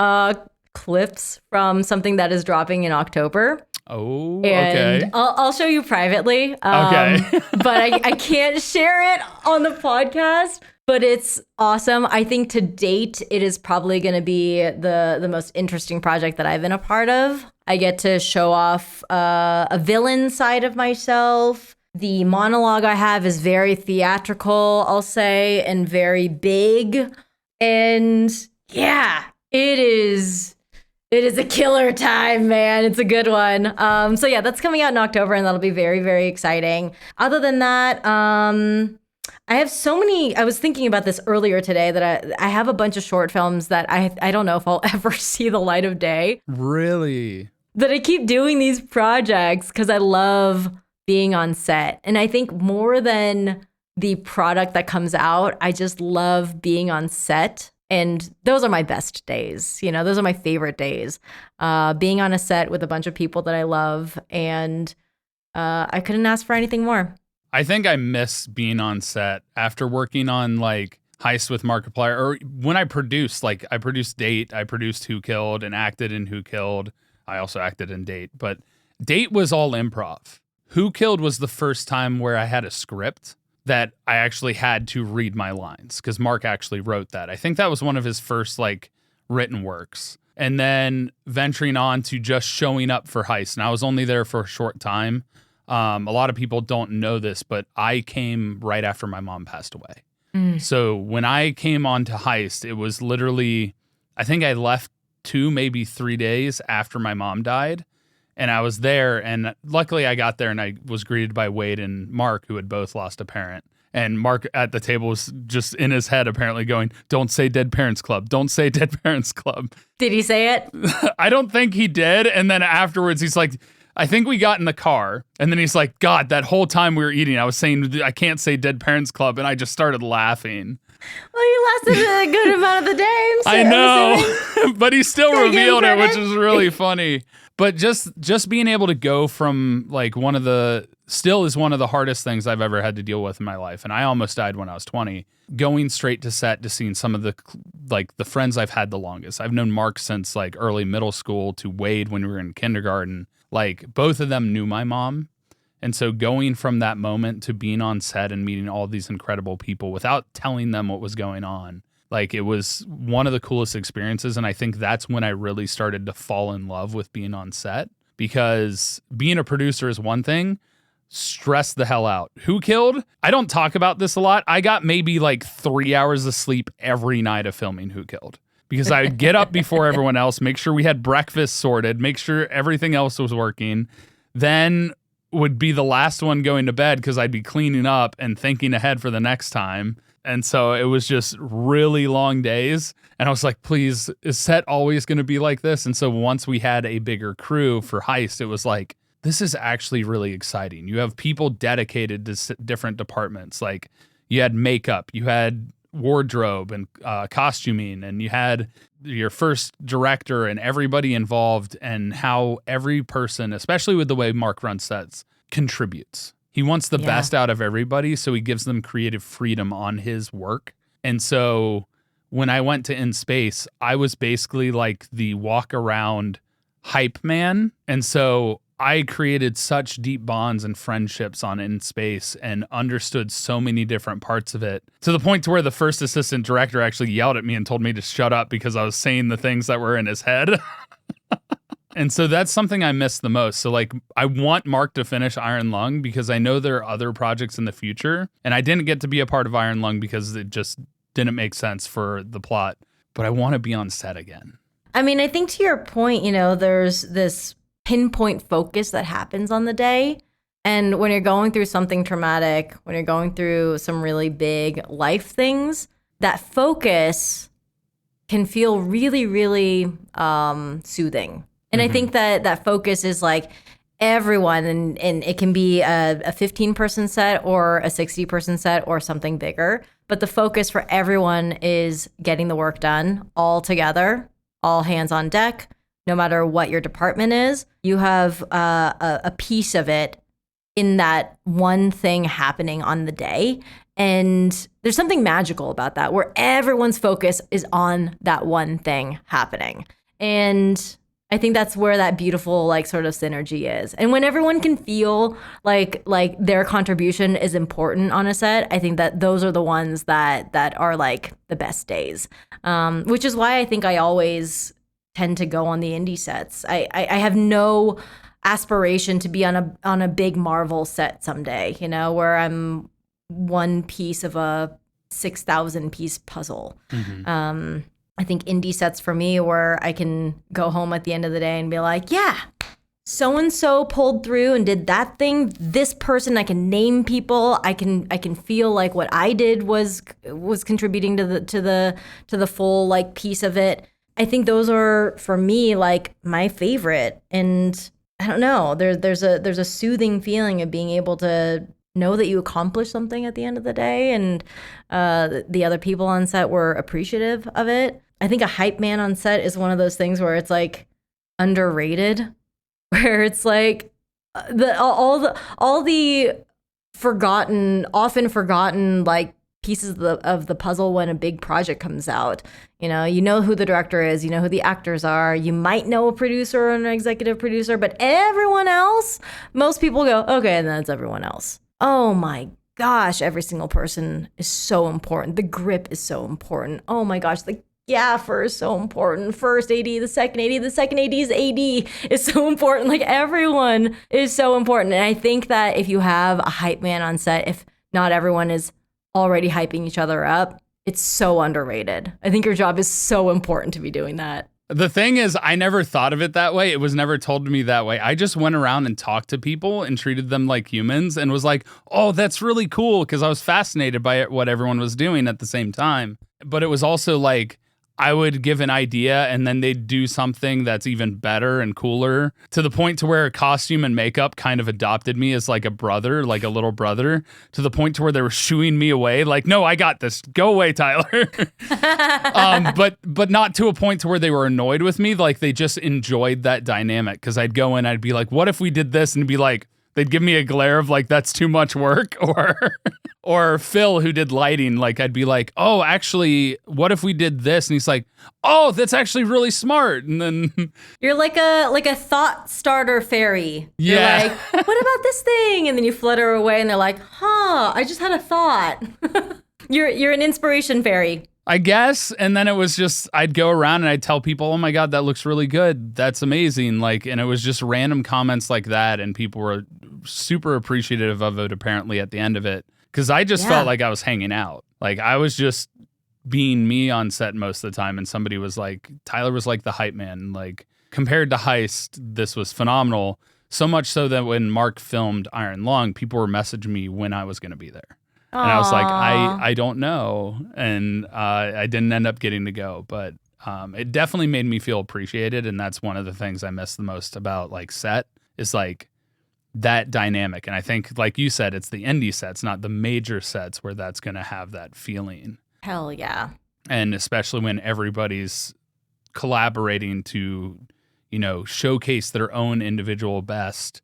clips from something that is dropping in October. Oh, and okay. I'll show you privately. Okay. But I can't share it on the podcast. But it's awesome. I think to date, it is probably going to be the most interesting project that I've been a part of. I get to show off a villain side of myself. The monologue I have is very theatrical, I'll say, and very big. And yeah, it is a killer time, man. It's a good one. So yeah, that's coming out in October, and that'll be very, very exciting. Other than that, I have so many. I was thinking about this earlier today that I have a bunch of short films that I don't know if I'll ever see the light of day. Really? That I keep doing these projects because I love being on set. And I think more than the product that comes out, I just love being on set. And those are my best days. Those are my favorite days. Being on a set with a bunch of people that I love. And I couldn't ask for anything more. I think I miss being on set after working on like Heist with Markiplier, or when I produced Date, I produced Who Killed and acted in Who Killed. I also acted in Date, but Date was all improv. Who Killed was the first time where I had a script that I actually had to read my lines because Mark actually wrote that. I think that was one of his first like written works. And then venturing on to just showing up for Heist. And I was only there for a short time. A lot of people don't know this, but I came right after my mom passed away. So when I came on to Heist, it was literally, I think I left 2, maybe 3 days after my mom died. And I was there, and luckily I got there and I was greeted by Wade and Mark, who had both lost a parent. And Mark at the table was just in his head apparently going, "Don't say Dead Parents Club. Don't say Dead Parents Club." Did he say it? I don't think he did. And then afterwards he's like, I think we got in the car, and then he's like, "God, that whole time we were eating, I was saying I can't say Dead Parents Club," and I just started laughing. Well, you lasted a good amount of the day. I know, but he still revealed it, which is really funny. But just being able to go from like one of the hardest things I've ever had to deal with in my life, and I almost died when I was 20. Going straight to set to seeing some of the friends I've had the longest. I've known Mark since like early middle school, to Wade when we were in kindergarten. Like both of them knew my mom. And so going from that moment to being on set and meeting all these incredible people without telling them what was going on, like it was one of the coolest experiences. And I think that's when I really started to fall in love with being on set, because being a producer is one thing. Stress the hell out. Who Killed? I don't talk about this a lot. I got maybe like 3 hours of sleep every night of filming Who Killed. Because I would get up before everyone else, make sure we had breakfast sorted, make sure everything else was working, then would be the last one going to bed because I'd be cleaning up and thinking ahead for the next time. And so it was just really long days. And I was like, please, is set always going to be like this? And so once we had a bigger crew for Heist, it was like, this is actually really exciting. You have people dedicated to different departments. Like you had makeup, you had wardrobe and costuming, and you had your first director and everybody involved, and how every person, especially with the way Mark runs sets, contributes. He wants the best out of everybody, so he gives them creative freedom on his work. And so when I went to In Space, I was basically like the walk around hype man. And so I created such deep bonds and friendships on In Space and understood so many different parts of it, to the point to where the first assistant director actually yelled at me and told me to shut up because I was saying the things that were in his head. And so that's something I miss the most. So like, I want Mark to finish Iron Lung because I know there are other projects in the future. And I didn't get to be a part of Iron Lung because it just didn't make sense for the plot. But I want to be on set again. I mean, I think to your point, you know, there's this pinpoint focus that happens on the day. And when you're going through something traumatic, when you're going through some really big life things, that focus can feel really, really soothing. And I think that focus is like everyone, and it can be a 15-person set or a 60-person set or something bigger. But the focus for everyone is getting the work done all together, all hands on deck, no matter what your department is. You have a piece of it in that one thing happening on the day. And there's something magical about that, where everyone's focus is on that one thing happening. And I think that's where that beautiful like sort of synergy is. And when everyone can feel like their contribution is important on a set, I think that those are the ones that are like the best days. Which is why I think I always tend to go on the indie sets. I have no aspiration to be on a big Marvel set someday, you know, where I'm one piece of a 6,000 piece puzzle. I think indie sets for me where I can go home at the end of the day and be like, yeah, so-and-so pulled through and did that thing. This person, I can name people. I can feel like what I did was contributing to the full like piece of it. I think those are for me like my favorite. And I don't know, there's a soothing feeling of being able to know that you accomplished something at the end of the day, and the other people on set were appreciative of it. I think a hype man on set is one of those things where it's like underrated, where it's like all the often forgotten like pieces of the puzzle when a big project comes out. You know who the director is, you know who the actors are, you might know a producer or an executive producer, but everyone else, most people go, okay, and that's everyone else. Oh my gosh, every single person is so important. The grip is so important. Oh my gosh, the gaffer is so important. First AD, the second AD's AD is so important. Like everyone is so important. And I think that if you have a hype man on set, if not everyone is already hyping each other up, it's so underrated. I think your job is so important to be doing that. The thing is, I never thought of it that way. It was never told to me that way. I just went around and talked to people and treated them like humans and was like, oh, that's really cool, because I was fascinated by what everyone was doing at the same time. But it was also like, I would give an idea and then they'd do something that's even better and cooler, to the point to where costume and makeup kind of adopted me as like a brother, like a little brother, to the point to where they were shooing me away. Like, no, I got this. Go away, Tyler. But not to a point to where they were annoyed with me. Like they just enjoyed that dynamic, because I'd go in, I'd be like, what if we did this? And be like, they'd give me a glare of like, that's too much work. Or Phil, who did lighting, like I'd be like, oh, actually, what if we did this? And he's like, oh, that's actually really smart. And then you're like a thought starter fairy. Yeah. You're like, what about this thing? And then you flutter away and they're like, huh, I just had a thought. You're an inspiration fairy, I guess. And then it was just, I'd go around and I'd tell people, oh my God, that looks really good. That's amazing. Like, and it was just random comments like that. And people were super appreciative of it, apparently, at the end of it. Because I just felt like I was hanging out. Like I was just being me on set most of the time. And somebody was like, Tyler was like the hype man. Like compared to Heist, this was phenomenal. So much so that when Mark filmed Iron Lung, people were messaging me when I was going to be there. Aww. And I was like, I don't know. And I didn't end up getting to go. But it definitely made me feel appreciated. And that's one of the things I miss the most about like set, is like that dynamic. And I think, like you said, it's the indie sets, not the major sets, where that's going to have that feeling. Hell yeah. And especially when everybody's collaborating to, you know, showcase their own individual best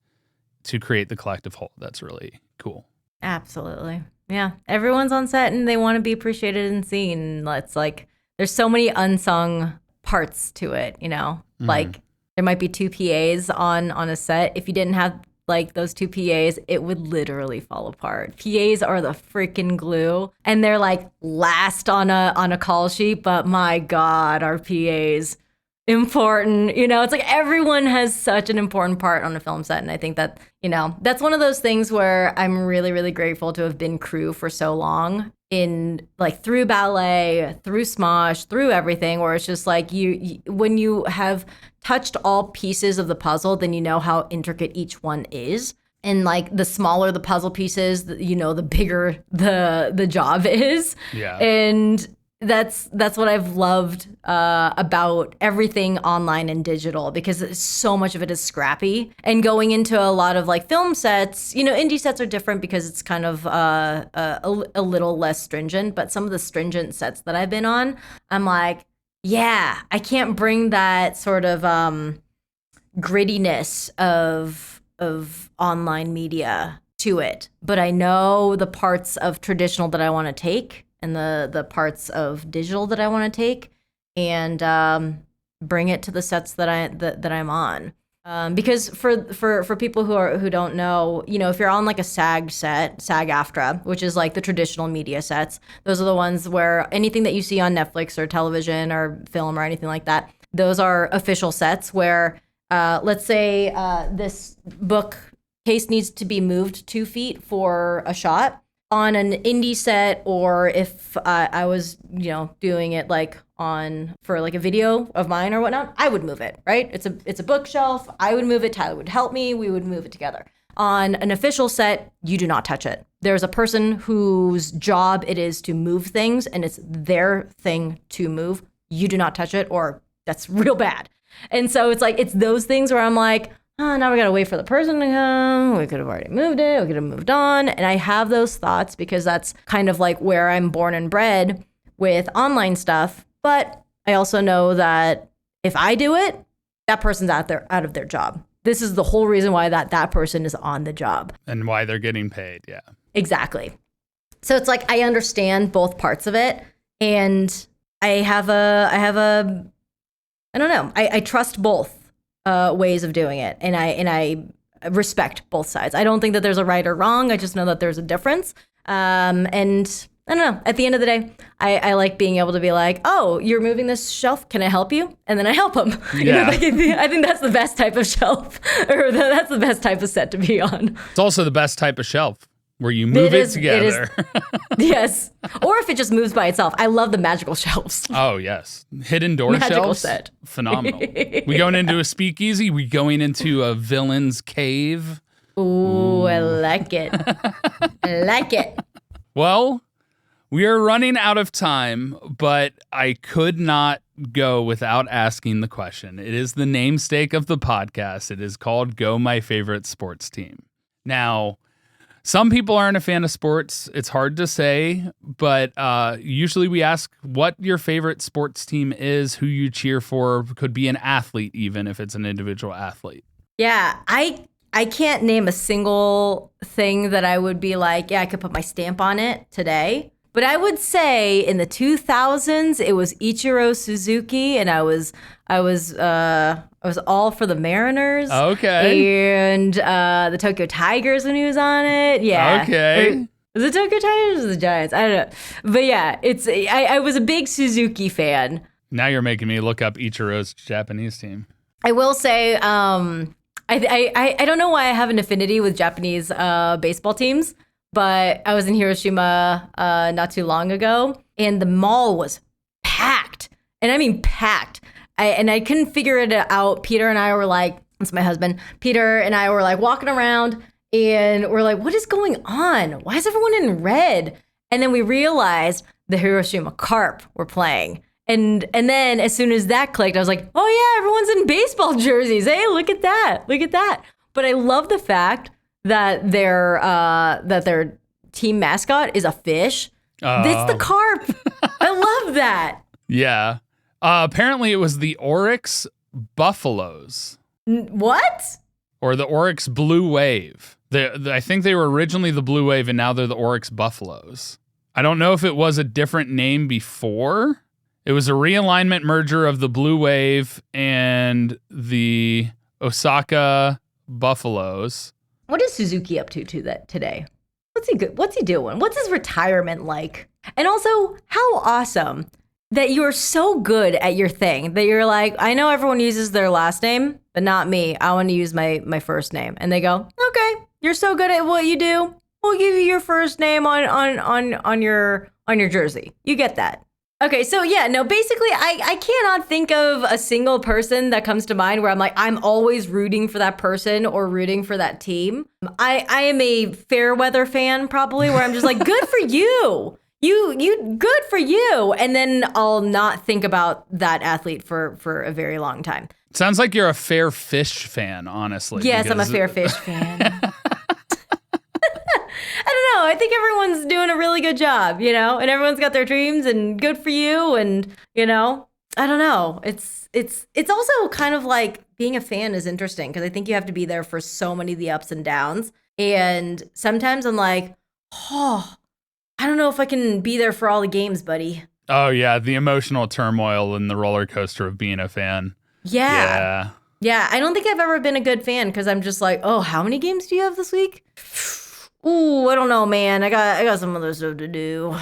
to create the collective whole. That's really cool. Absolutely. Yeah. Everyone's on set and they want to be appreciated and seen. It's like there's so many unsung parts to it, you know? Like there might be 2 PAs on a set. If you didn't have like those 2 PAs, it would literally fall apart. PAs are the freaking glue, and they're like last on a call sheet, but my God, our PAs important. You know, it's like everyone has such an important part on a film set. And I think that, you know, that's one of those things where I'm really, really grateful to have been crew for so long in like through ballet, through Smosh, through everything, where it's just like you when you have touched all pieces of the puzzle, then you know how intricate each one is. And like the smaller the puzzle pieces, you know, the bigger the job is. Yeah. And that's what I've loved about everything online and digital, because so much of it is scrappy. And going into a lot of like film sets, you know, indie sets are different because it's kind of a little less stringent. But some of the stringent sets that I've been on, I'm like, yeah, I can't bring that sort of grittiness of online media to it. But I know the parts of traditional that I want to take, and the parts of digital that I want to take, and bring it to the sets that I'm on. Because for people who don't know, you know, if you're on like a SAG set, SAG-AFTRA, which is like the traditional media sets, those are the ones where anything that you see on Netflix or television or film or anything like that, those are official sets where, let's say this bookcase needs to be moved 2 feet for a shot. On an indie set, or if I was, you know, doing it like for like a video of mine or whatnot, I would move it, right? It's a bookshelf. I would move it. Tyler would help me. We would move it together. On an official set, you do not touch it. There's a person whose job it is to move things, and it's their thing to move. You do not touch it, or that's real bad. And so it's like, it's those things where I'm like, oh, now we got to wait for the person to come. We could have already moved it. We could have moved on. And I have those thoughts because that's kind of like where I'm born and bred with online stuff. But I also know that if I do it, that person's out of their job. This is the whole reason why that person is on the job. And why they're getting paid. Yeah. Exactly. So it's like I understand both parts of it. And I don't know. I trust both ways of doing it, and I respect both sides. I don't think that there's a right or wrong. I just know that there's a difference. And I don't know. At the end of the day, I like being able to be like, oh, you're moving this shelf. Can I help you? And then I help them. Yeah. You know, like, I think that's the best type of shelf, or that's the best type of set to be on. It's also the best type of shelf, where you move it together. Yes. Or if it just moves by itself. I love the magical shelves. Oh, yes. Hidden door Magical shelves. set. Phenomenal. We going into a speakeasy? We going into a villain's cave? Ooh, I like it. I like it. Well, we are running out of time, but I could not go without asking the question. It is the namesake of the podcast. It is called Go My Favorite Sports Team. Now, some people aren't a fan of sports. It's hard to say, but usually we ask what your favorite sports team is, who you cheer for. Could be an athlete, even if it's an individual athlete. Yeah, I can't name a single thing that I would be like, yeah, I could put my stamp on it today. But I would say in the 2000s, it was Ichiro Suzuki, and I was all for the Mariners. Okay. And the Tokyo Tigers when he was on it. Yeah. Okay. Was it Tokyo Tigers or the Giants? I don't know. But yeah, I was a big Suzuki fan. Now you're making me look up Ichiro's Japanese team. I will say, I don't know why I have an affinity with Japanese baseball teams, but I was in Hiroshima not too long ago, and the mall was packed. And I mean packed. I couldn't figure it out. Peter and I were like, that's my husband. Peter and I were like walking around, and we're like, what is going on? Why is everyone in red? And then we realized the Hiroshima Carp were playing. And then as soon as that clicked, I was like, oh yeah, everyone's in baseball jerseys. Hey, look at that. Look at that. But I love the fact that their team mascot is a fish. It's the carp. I love that. Yeah. Apparently it was the Oryx Buffaloes. What? Or the Oryx Blue Wave. I think they were originally the Blue Wave, and now they're the Oryx Buffaloes. I don't know if it was a different name before. It was a realignment merger of the Blue Wave and the Osaka Buffaloes. What is Suzuki up to that today? What's he doing? What's his retirement like? And also, how awesome that you're so good at your thing that you're like, I know everyone uses their last name, but not me. I want to use my first name. And they go, okay, you're so good at what you do. We'll give you your first name on your jersey. You get that. Okay, so yeah, no, basically I cannot think of a single person that comes to mind where I'm like, I'm always rooting for that person or rooting for that team. I am a fair weather fan probably, where I'm just like, good for you. You good for you. And then I'll not think about that athlete for a very long time. Sounds like you're a fair fish fan, honestly. Yes, I'm a fair fish fan. I don't know. I think everyone's doing a really good job, and everyone's got their dreams, and good for you. And, I don't know. It's also kind of like being a fan is interesting because I think you have to be there for so many of the ups and downs. And sometimes I'm like, I don't know if I can be there for all the games, buddy. Oh, yeah. The emotional turmoil and the roller coaster of being a fan. Yeah. Yeah. I don't think I've ever been a good fan because I'm just like, how many games do you have this week? Ooh, I don't know, man. I got some other stuff to do.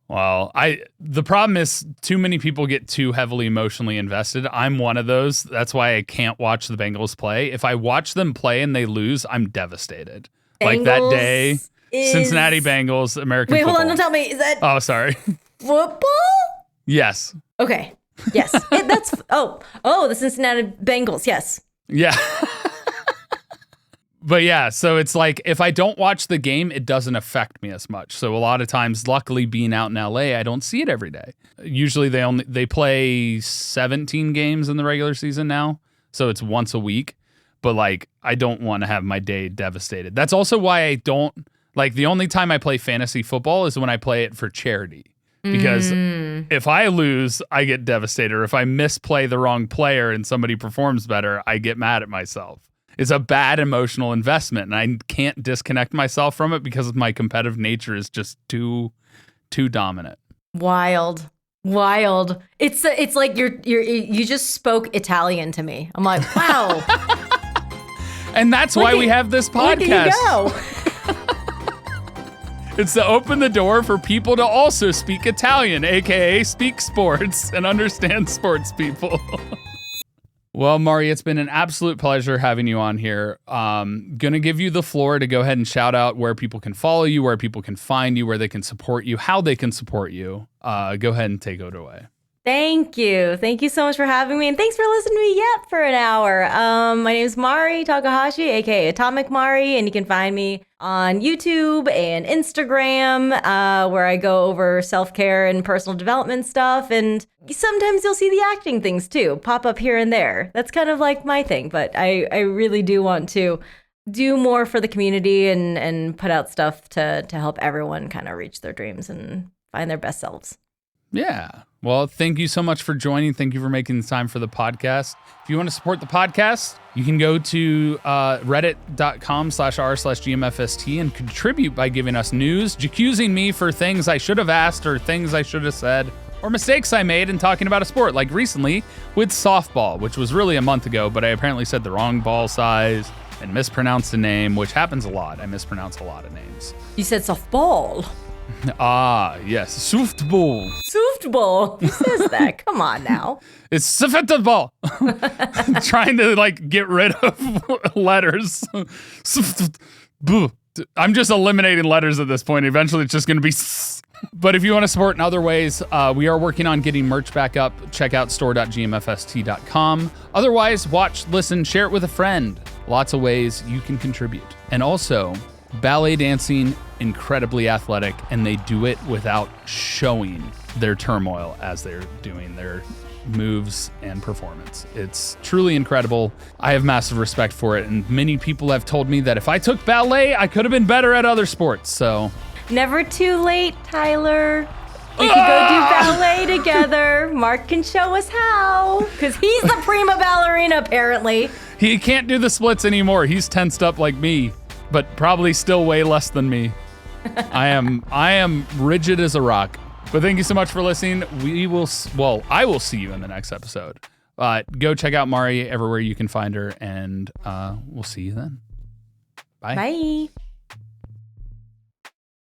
Well, the problem is too many people get too heavily emotionally invested. I'm one of those. That's why I can't watch the Bengals play. If I watch them play and they lose, I'm devastated. Like that day, Cincinnati Bengals, American football. Wait, hold on, don't tell me. Is that Oh, sorry. football? Yes. Okay. Yes. That's the Cincinnati Bengals. Yes. Yeah. But yeah, so it's like if I don't watch the game, it doesn't affect me as much. So a lot of times, luckily being out in LA, I don't see it every day. Usually they play 17 games in the regular season now, so it's once a week. But like I don't want to have my day devastated. That's also why I don't like the only time I play fantasy football is when I play it for charity. Because if I lose, I get devastated. Or if I misplay the wrong player and somebody performs better, I get mad at myself. It's a bad emotional investment, and I can't disconnect myself from it because my competitive nature is just too dominant. Wild. It's like you just spoke Italian to me. I'm like, wow. And that's why we have this podcast. Look at you go. It's to open the door for people to also speak Italian, aka speak sports and understand sports people. Well, Mari, it's been an absolute pleasure having you on here. Gonna give you the floor to go ahead and shout out where people can follow you, where people can find you, where they can support you, how they can support you. Go ahead and take it away. Thank you. Thank you so much for having me, and thanks for listening to me yet for an hour. My name is Mari Takahashi, aka AtomicMari, and you can find me on YouTube and Instagram, where I go over self-care and personal development stuff, and sometimes you'll see the acting things too pop up here and there. That's kind of like my thing, but I really do want to do more for the community and put out stuff to help everyone kind of reach their dreams and find their best selves. Yeah. Well, thank you so much for joining. Thank you for making the time for the podcast. If you want to support the podcast, you can go to reddit.com/r/gmfst and contribute by giving us news, accusing me for things I should have asked or things I should have said, or mistakes I made in talking about a sport, like recently with softball, which was really a month ago, but I apparently said the wrong ball size and mispronounced a name, which happens a lot. I mispronounce a lot of names. You said softball. Ah, yes. Softball. Softball. Who says that? Come on now. It's softball. Trying to like get rid of letters. I'm just eliminating letters at this point. Eventually it's just going to be But if you want to support in other ways, we are working on getting merch back up. Check out store.gmfst.com. Otherwise, watch, listen, share it with a friend. Lots of ways you can contribute. And also, ballet dancing, incredibly athletic, and they do it without showing their turmoil as they're doing their moves and performance. It's truly incredible. I have massive respect for it, and many people have told me that if I took ballet, I could have been better at other sports, so... Never too late, Tyler. We can go do ballet together. Mark can show us how, because he's the prima ballerina, apparently. He can't do the splits anymore. He's tensed up like me. but probably still way less than me. I am rigid as a rock. But thank you so much for listening. I will see you in the next episode. Go check out Mari everywhere you can find her, and we'll see you then. Bye. Bye.